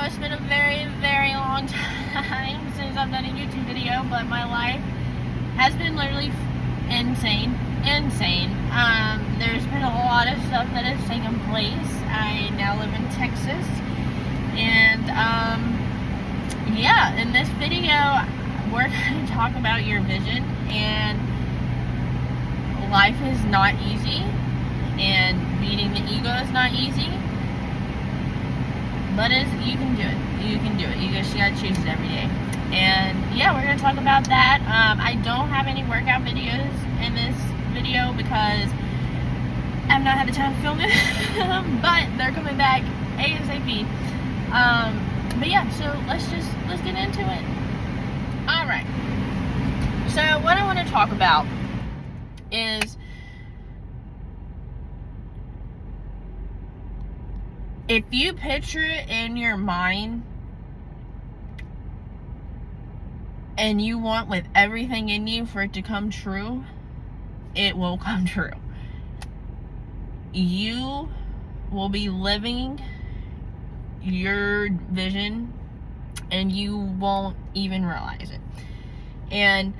it's been a very, very long time since I've done a YouTube video, but my life has been literally insane. There's been a lot of stuff that has taken place. I now live in Texas, and yeah, in this video, we're going to talk about your vision. And life is not easy, and beating the ego is not easy. But you can do it. You can do it. You just gotta choose it every day. And yeah, we're gonna talk about that. I don't have any workout videos in this video because I've not had the time to film it. But they're coming back ASAP. But yeah, so let's get into it. Alright. So what I want to talk about is, if you picture it in your mind and you want with everything in you for it to come true, it will come true. You will be living your vision and you won't even realize it. And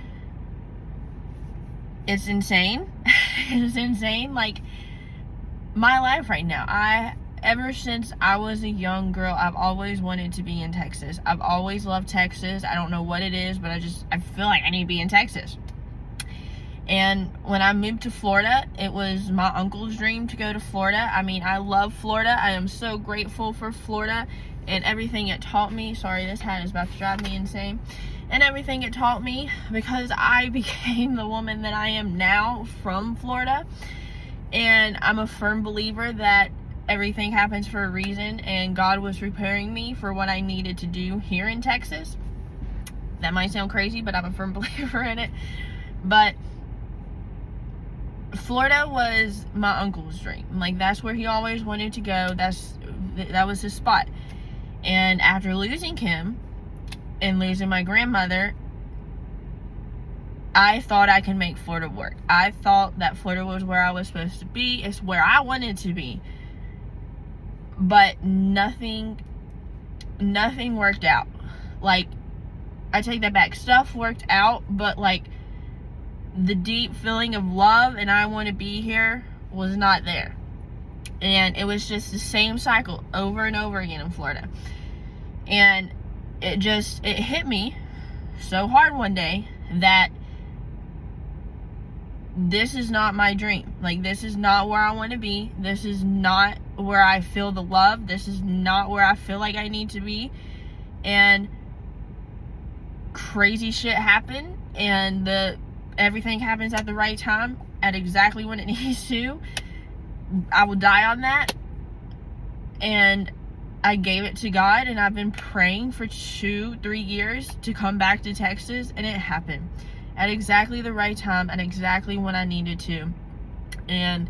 it's insane. It's insane. Like, my life right now, ever since I was a young girl, I've always wanted to be in Texas. I've always loved Texas. I don't know what it is, but I feel like I need to be in Texas. And when I moved to Florida, it was my uncle's dream to go to Florida. I mean, I love Florida. I am so grateful for Florida and everything it taught me. Sorry, this hat is about to drive me insane. And everything it taught me, because I became the woman that I am now from Florida. And I'm a firm believer that everything happens for a reason, and God was preparing me for what I needed to do here in Texas. That might sound crazy, but I'm a firm believer in it. But Florida was my uncle's dream. Like, that's where he always wanted to go. That was his spot. And after losing him and losing my grandmother, I thought I could make Florida work. I thought that Florida was where I was supposed to be. It's where I wanted to be. But nothing worked out. Like, I take that back. Stuff worked out, but like, the deep feeling of love and I want to be here was not there. And it was just the same cycle over and over again in Florida. And it hit me so hard one day that this is not my dream. Like, this is not where I want to be. This is not where I feel the love. This is not where I feel like I need to be. And crazy shit happened, and everything happens at the right time, at exactly when it needs to. I will die on that. And I gave it to God, and I've been praying for 2-3 years to come back to Texas, and it happened at exactly the right time, and exactly when I needed to. And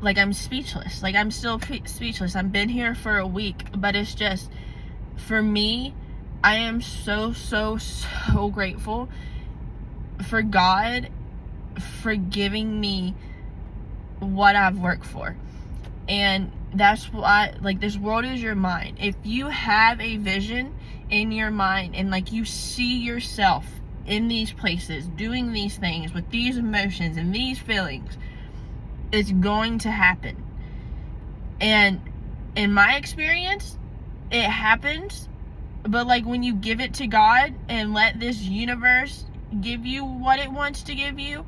like, I'm speechless. Like, I'm still speechless. I've been here for a week, but it's just, for me, I am so grateful for God for giving me what I've worked for. And that's why, like, this world is your mind. If you have a vision in your mind, and like, you see yourself in these places doing these things with these emotions and these feelings, it's going to happen. And in my experience, it happens. But like, when you give it to God and let this universe give you what it wants to give you,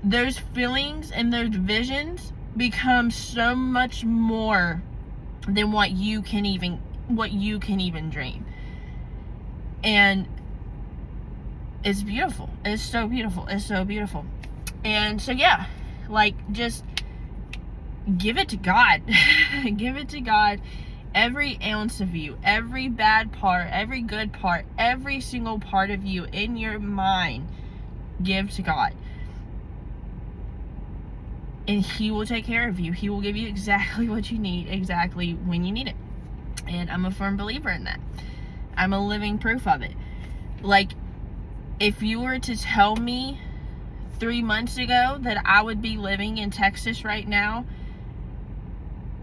those feelings and those visions become so much more than what you can even dream. And it's beautiful. It's so beautiful. It's so beautiful. And so, yeah, like, just give it to God. Give it to God. Every ounce of you, every bad part, every good part, every single part of you in your mind, give to God. And He will take care of you. He will give you exactly what you need, exactly when you need it. And I'm a firm believer in that. I'm a living proof of it. Like, if you were to tell me 3 months ago that I would be living in Texas right now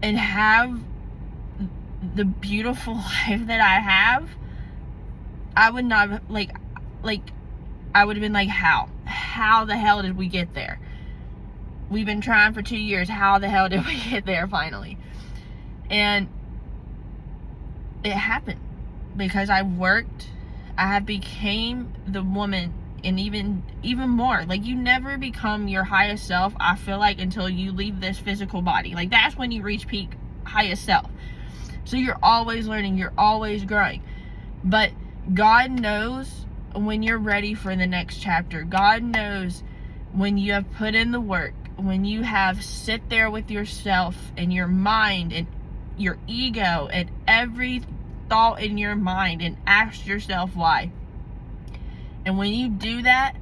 and have the beautiful life that I have, I would not, like, I would have been like, how the hell did we get there? We've been trying for 2 years. How the hell did we get there finally? And it happened because I worked. I have became the woman, and even more. Like, you never become your highest self, I feel like, until you leave this physical body. Like, that's when you reach peak highest self. So you're always learning, you're always growing. But God knows when you're ready for the next chapter. God knows when you have put in the work, when you have sit there with yourself and your mind and your ego and every thought in your mind and ask yourself why. And when you do that,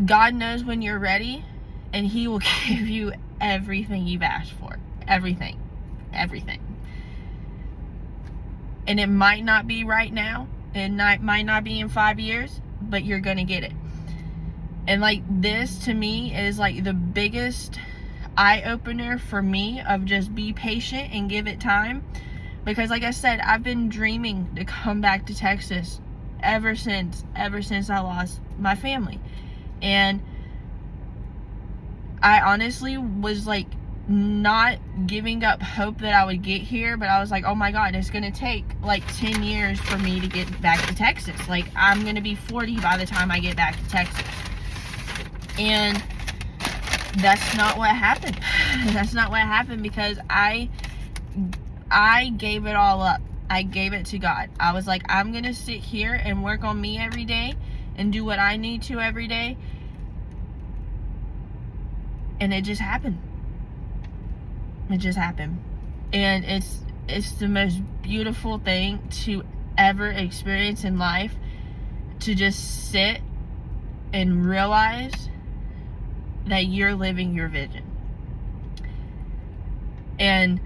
God knows when you're ready, and He will give you everything you've asked for. Everything. And it might not be right now. It might not be in 5 years, but you're gonna get it. And like, this to me is like the biggest eye-opener for me, of just be patient and give it time. Because like I said, I've been dreaming to come back to Texas ever since I lost my family. And I honestly was like not giving up hope that I would get here, but I was like, oh my God, it's gonna take like 10 years for me to get back to Texas. Like, I'm gonna be 40 by the time I get back to Texas. And that's not what happened. That's not what happened, because I gave it all up. I gave it to God. I was like, I'm gonna sit here and work on me every day and do what I need to every day. And it just happened. It just happened. And it's the most beautiful thing to ever experience in life, to just sit and realize that you're living your vision. And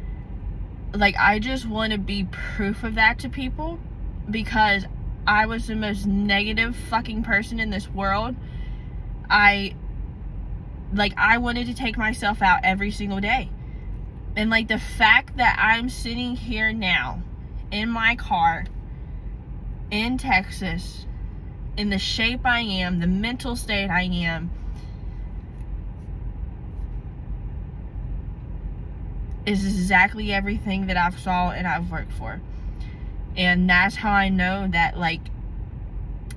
like, I just want to be proof of that to people, because I was the most negative fucking person in this world. I wanted to take myself out every single day. And like, the fact that I'm sitting here now in my car in Texas, in the shape I am, the mental state I am, is exactly everything that I've saw and I've worked for. And that's how I know that, like,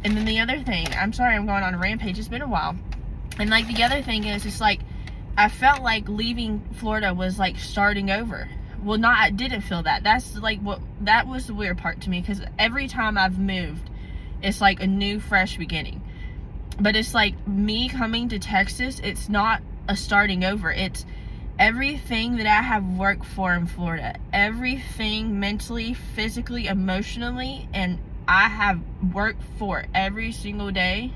and then the other thing, I'm sorry I'm going on a rampage, it's been a while. And like, the other thing is, it's like, I felt like leaving Florida was like starting over. Well, not, I didn't feel that. That's like that was the weird part to me, because every time I've moved, it's like a new, fresh beginning. But it's like, me coming to Texas, it's not a starting over. It's everything that I have worked for in Florida. Everything mentally, physically, emotionally, and I have worked for every single day,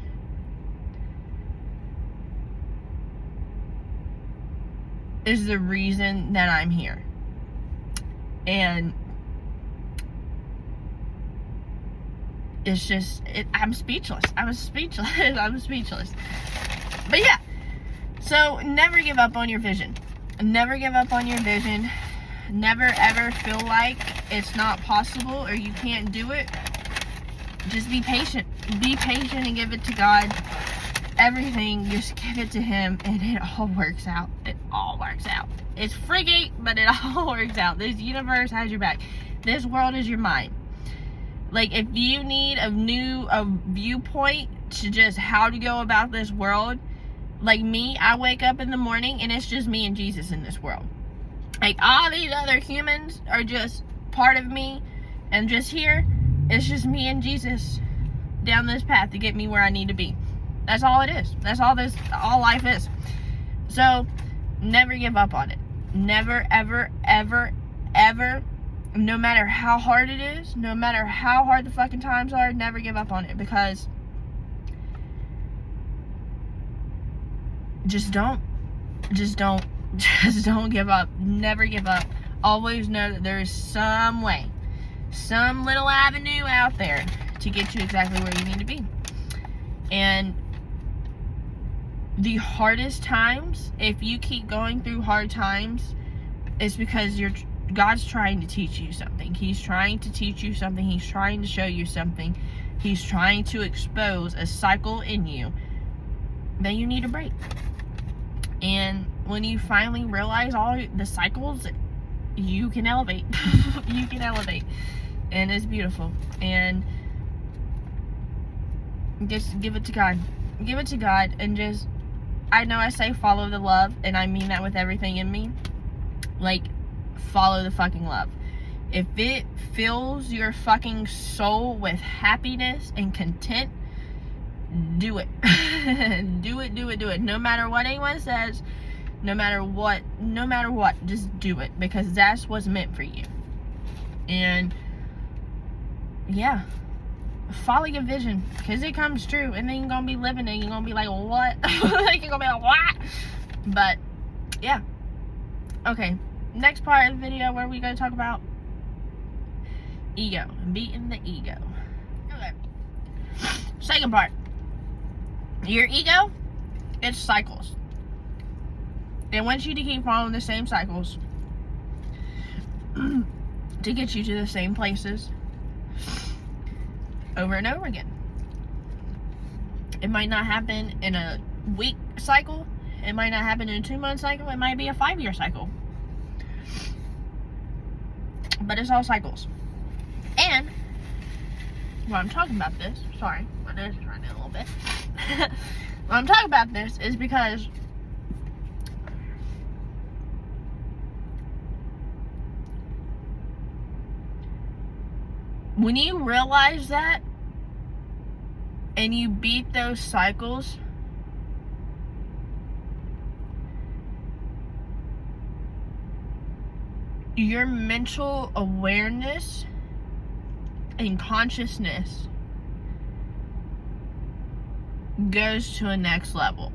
is the reason that I'm here. And it's just, I'm speechless. I'm speechless. But yeah, so never give up on your vision. Never give up on your vision. Never ever feel like it's not possible or you can't do it. Just be patient. Be patient and give it to God. Everything, just give it to Him, and it all works out. It all works out. It's freaky, but it all works out. This universe has your back. This world is your mind. Like, if you need a viewpoint to just how to go about this world, like me, I wake up in the morning and it's just me and Jesus in this world. Like, all these other humans are just part of me, and just here, it's just me and Jesus down this path to get me where I need to be. That's all it is. That's all life is. So, never give up on it. Never, ever, ever, ever, no matter how hard it is, no matter how hard the fucking times are, never give up on it, because just don't give up. Never give up. Always know that there is some way, some little avenue out there to get you exactly where you need to be. And the hardest times, if you keep going through hard times, it's because you're God's trying to teach you something. He's trying to teach you something. He's trying to show you something. He's trying to expose a cycle in you that you need to break. And when you finally realize all the cycles, you can elevate. You can elevate. And it's beautiful. And just give it to God. Give it to God. And just, I know I say follow the love, and I mean that with everything in me. Like, follow the fucking love. If it fills your fucking soul with happiness and content, do it. Do it. No matter what anyone says, no matter what, just do it, because that's what's meant for you. And yeah, follow your vision, because it comes true, and then you're gonna be living it. You're gonna be like, what? Like, you're gonna be like, what? But yeah, okay, next part of the video, where we gonna talk about ego, beating the ego. Okay, second part. Your ego, it's cycles. It wants you to keep following the same cycles to get you to the same places over and over again. It might not happen in a week cycle. It might not happen in a 2-month cycle. It might be a 5-year cycle. But it's all cycles. And when I'm talking about this, sorry, my nose is running a little bit. When I'm talking about this is because when you realize that and you beat those cycles, your mental awareness and consciousness goes to a next level.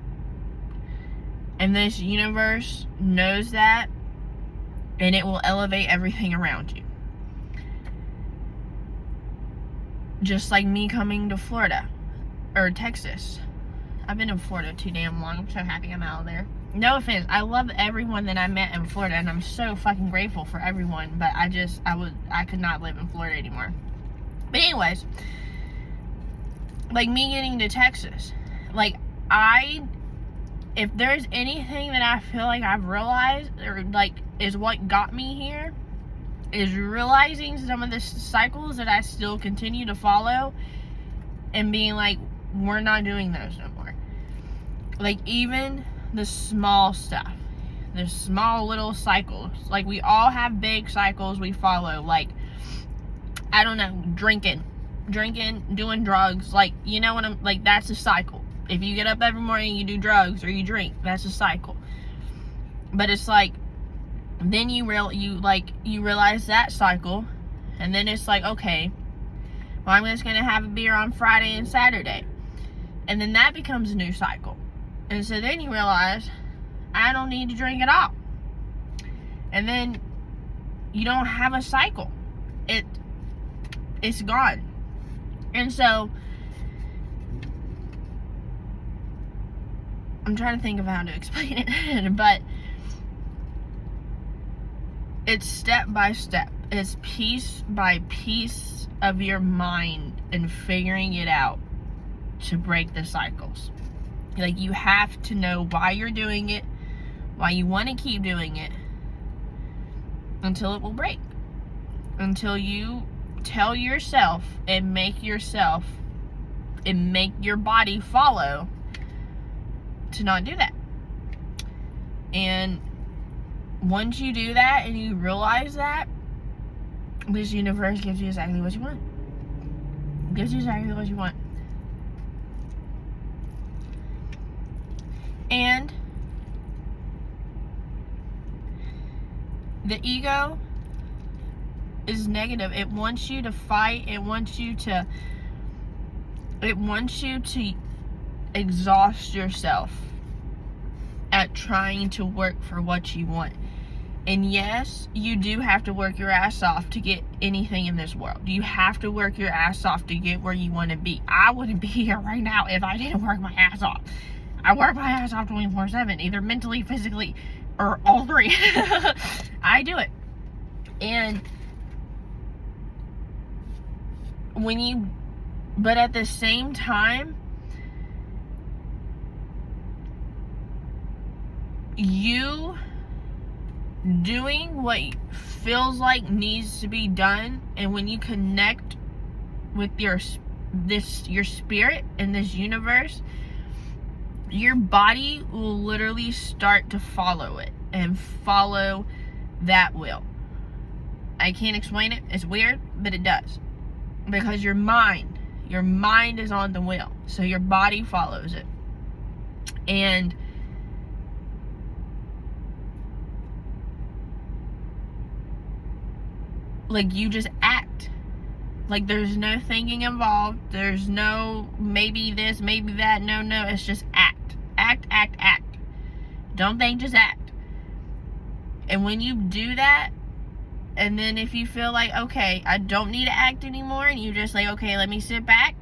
And this universe knows that, and it will elevate everything around you. Just like me coming to Florida or Texas. I've been in Florida too damn long. I'm so happy I'm out of there. No offense, I love everyone that I met in Florida, and I'm so fucking grateful for everyone, but I could not live in Florida anymore. But anyways, like me getting to Texas, like if there's anything that I feel like I've realized, or like is what got me here, is realizing some of the cycles that I still continue to follow, and being like, we're not doing those no more. Like, even the small stuff, the small little cycles, like we all have big cycles we follow, like, I don't know, drinking, doing drugs, like, you know what I'm, like, that's a cycle. If you get up every morning, you do drugs or you drink, that's a cycle. But it's like, then you realize that cycle, and then it's like, okay, well, I'm just gonna have a beer on Friday and Saturday, and then that becomes a new cycle. And so then you realize, I don't need to drink at all, and then you don't have a cycle. It's gone. And so I'm trying to think of how to explain it, but it's step by step. It's piece by piece of your mind and figuring it out to break the cycles. Like, you have to know why you're doing it, why you want to keep doing it, until it will break. Until you tell yourself and make your body follow to not do that. And once you do that and you realize that, this universe gives you exactly what you want. It gives you exactly what you want. And the ego is negative. It wants you to fight. It wants you to exhaust yourself at trying to work for what you want. And yes, you do have to work your ass off to get anything in this world. You have to work your ass off to get where you want to be. I wouldn't be here right now if I didn't work my ass off. I work my ass off 24/7, either mentally, physically, or all three. I do it. And but at the same time, you doing what feels like needs to be done, and when you connect with your spirit in this universe, your body will literally start to follow it and follow that will. I can't explain it. It's weird, but it does. Because your mind is on the wheel. So your body follows it. And like, you just act. Like, there's no thinking involved. There's no maybe this, maybe that. No, it's just act. Act. Don't think, just act. And when you do that, and then if you feel like, okay, I don't need to act anymore, and you just like, okay, let me sit back,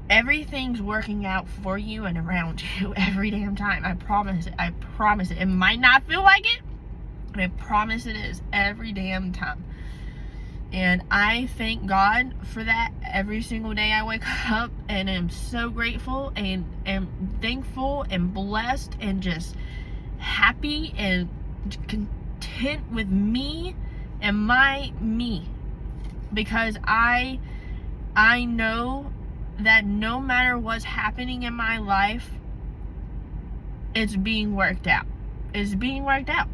everything's working out for you and around you every damn time. I promise it. It might not feel like it, but I promise it is every damn time. And I thank God for that every single day I wake up, and am so grateful and am thankful and blessed and just happy and content with me and my me, because I know that no matter what's happening in my life, it's being worked out. It's being worked out.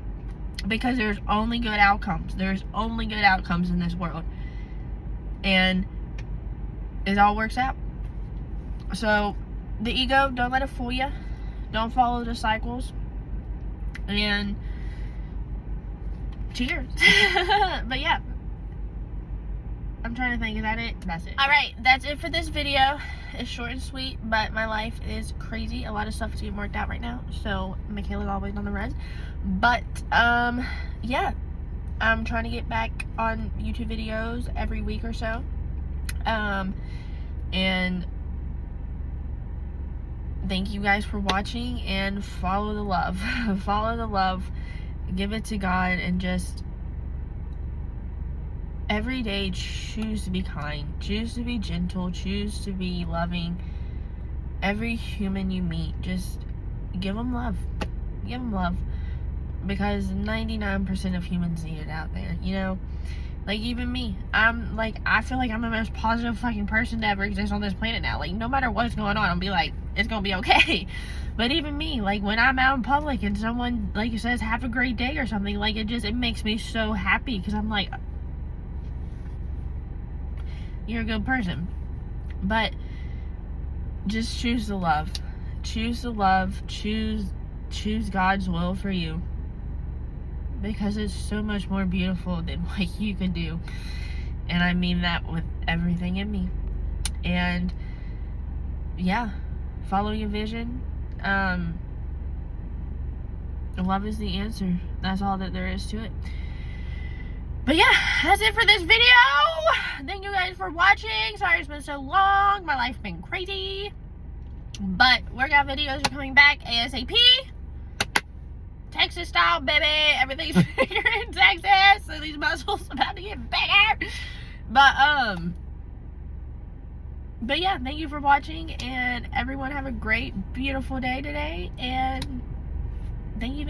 Because there's only good outcomes. There's only good outcomes in this world. And it all works out. So, the ego, don't let it fool you. Don't follow the cycles. And cheers. But yeah. I'm trying to think, is that it? That's it. Alright, that's it for this video. It's short and sweet, but my life is crazy. A lot of stuff is getting worked out right now. So, Michaela's always on the run. But, yeah. I'm trying to get back on YouTube videos every week or so. And thank you guys for watching, and follow the love. Follow the love. Give it to God, and just every day choose to be kind, choose to be gentle, choose to be loving. Every human you meet, just give them love. Give them love. Because 99% of humans need it out there, you know? Like, even me. I feel like I'm the most positive fucking person to ever exist on this planet now. Like, no matter what's going on, I'll be like, it's gonna be okay. But even me, like, when I'm out in public and someone, like, says, have a great day or something, like, it makes me so happy. Because I'm like, you're a good person. But just choose the love. Choose the love. Choose God's will for you. Because it's so much more beautiful than what you can do. And I mean that with everything in me. And yeah, follow your vision. Love is the answer. That's all that there is to it. But yeah, that's it for this video. Thank you guys for watching. Sorry it's been so long. My life's been crazy. But workout videos are coming back ASAP. Texas style, baby. Everything's bigger in Texas. So these muscles about to get bigger. But yeah, thank you for watching. And everyone have a great, beautiful day today. And thank you.